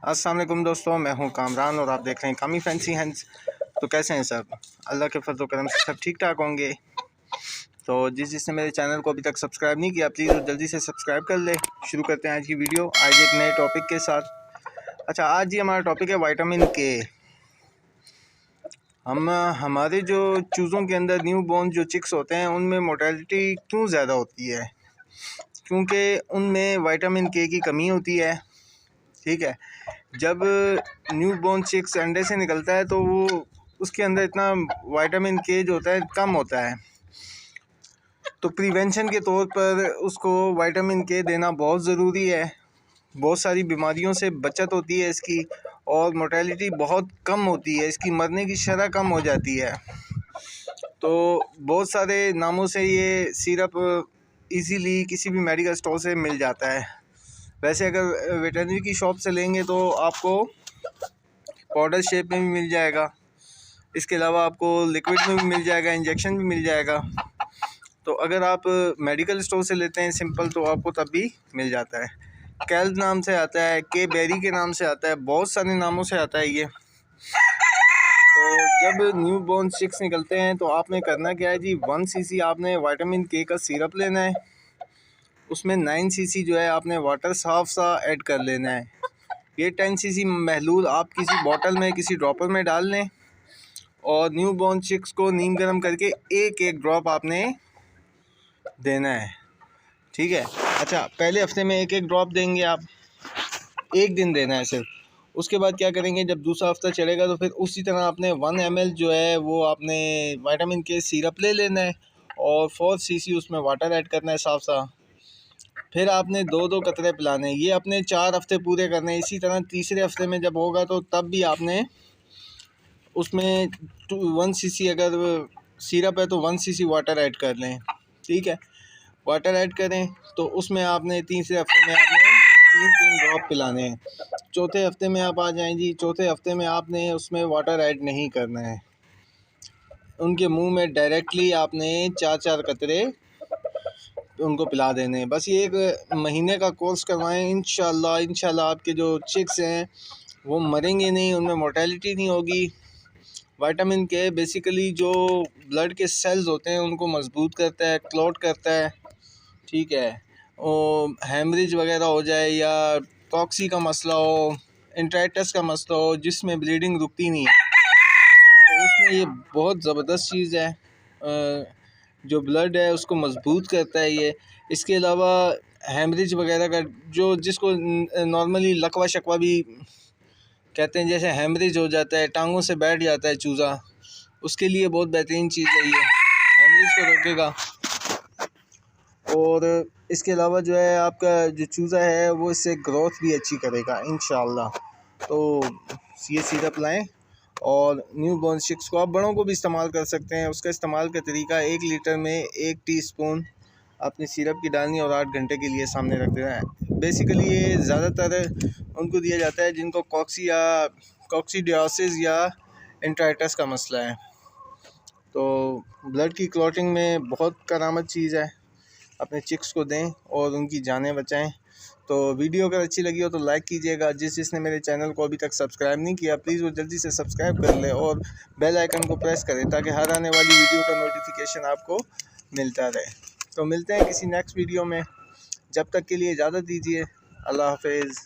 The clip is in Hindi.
अस्सलाम वालेकुम दोस्तों, मैं हूं कामरान और आप देख रहे हैं कामी फैंसी हैंड्स। तो कैसे हैं सब? अल्लाह के फजल करम से सब ठीक ठाक होंगे। तो जिसने मेरे चैनल को अभी तक सब्सक्राइब नहीं किया, प्लीज़ जल्दी से सब्सक्राइब कर ले। शुरू करते हैं आज की वीडियो, आज एक नए टॉपिक के साथ। अच्छा, आज ही हमारा टॉपिक है विटामिन के। हमारे जो चूज़ों के अंदर न्यू बॉर्न जो चिक्स होते हैं उनमें मोर्टेलिटी क्यों ज़्यादा होती है? क्योंकि उनमें विटामिन के की कमी होती है। ठीक है, जब न्यू बॉर्न चिक्स अंडे से निकलता है तो वो उसके अंदर इतना विटामिन के जो होता है कम होता है। तो प्रिवेंशन के तौर पर उसको विटामिन के देना बहुत ज़रूरी है। बहुत सारी बीमारियों से बचत होती है इसकी, और मोर्टेलिटी बहुत कम होती है, इसकी मरने की शरह कम हो जाती है। तो बहुत सारे नामों से ये सिरप इजीली किसी भी मेडिकल स्टोर से मिल जाता है। वैसे अगर वेटरनरी की शॉप से लेंगे तो आपको पाउडर शेप में भी मिल जाएगा, इसके अलावा आपको लिक्विड में भी मिल जाएगा, इंजेक्शन भी मिल जाएगा। तो अगर आप मेडिकल स्टोर से लेते हैं सिंपल, तो आपको तब भी मिल जाता है। कैल्ब नाम से आता है, के बेरी के नाम से आता है, बहुत सारे नामों से आता है ये। तो जब न्यू बॉर्न चिक्स निकलते हैं तो आपने करना क्या है जी, 1 cc आपने विटामिन के का सिरप लेना है। उसमें 9 cc जो है आपने वाटर साफ सा ऐड कर लेना है। ये 10 cc महलूल आप किसी बोतल में, किसी ड्रॉपर में डाल लें, और न्यू बॉर्न चिक्स को नीम गर्म करके एक एक ड्रॉप आपने देना है। ठीक है। अच्छा, पहले हफ्ते में एक एक ड्रॉप देंगे आप, एक दिन देना है सिर्फ। उसके बाद क्या करेंगे, जब दूसरा हफ्ता चलेगा तो फिर उसी तरह आपने 1 ml जो है वो आपने विटामिन के सिरप ले लेना है, और 4 cc उसमें वाटर ऐड करना है साफ साफ। फिर आपने 2-2 कतरे पिलाने हैं। ये अपने 4 हफ्ते पूरे करने हैं। इसी तरह तीसरे हफ्ते में जब होगा तो तब भी आपने उसमें 1 cc अगर सिरप है तो 1 cc वाटर ऐड कर लें। ठीक है, वाटर ऐड करें तो उसमें आपने तीसरे हफ्ते में आपने 3-3 ड्रॉप पिलाने हैं। चौथे हफ्ते में आप आ जाएं जी, चौथे हफ्ते में आपने उसमें वाटर ऐड नहीं करना है। उनके मुंह में डायरेक्टली आपने 4-4 कतरे उनको पिला देने हैं। बस ये 1 महीने का कोर्स करवाएं, इंशाल्लाह आपके जो चिक्स हैं वो मरेंगे नहीं, उनमें मोर्टेलिटी नहीं होगी। विटामिन के बेसिकली जो ब्लड के सेल्स होते हैं उनको मजबूत करता है, क्लॉट करता है। ठीक है, और हेमरेज वगैरह हो जाए या टॉक्सी का मसला हो, इंट्राइटिस का मसला हो जिसमें ब्लीडिंग रुकती नहीं है, तो उसमें ये बहुत ज़बरदस्त चीज़ है। जो ब्लड है उसको मजबूत करता है ये। इसके अलावा हेमरेज वगैरह का जो जिसको नॉर्मली लकवा शकवा भी कहते हैं, जैसे हेमरेज हो जाता है, टांगों से बैठ जाता है चूज़ा, उसके लिए बहुत बेहतरीन चीज़ है ये, हेमरेज को रोकेगा। और इसके अलावा जो है आपका जो चूज़ा है वो इससे ग्रोथ भी अच्छी करेगा इंशाल्लाह। तो ये सिरप लाएं, और न्यू बॉर्न चिक्स को आप बड़ों को भी इस्तेमाल कर सकते हैं। उसका इस्तेमाल का तरीका, 1 लीटर में 1 टीस्पून अपनी सिरप की डालनी और 8 घंटे के लिए सामने रख देना है। बेसिकली ये ज़्यादातर उनको दिया जाता है जिनको कॉक्सीडियोसिस या इंट्राइटिस का मसला है। तो ब्लड की क्लॉटिंग में बहुत करामत चीज़ है। अपने चिक्स को दें और उनकी जानें बचाएं। तो वीडियो अगर अच्छी लगी हो तो लाइक कीजिएगा। जिसने मेरे चैनल को अभी तक सब्सक्राइब नहीं किया, प्लीज़ वो जल्दी से सब्सक्राइब कर ले और बेल आइकन को प्रेस करें ताकि हर आने वाली वीडियो का नोटिफिकेशन आपको मिलता रहे। तो मिलते हैं किसी नेक्स्ट वीडियो में, जब तक के लिए इजाज़त दीजिए। अल्लाह हाफिज़।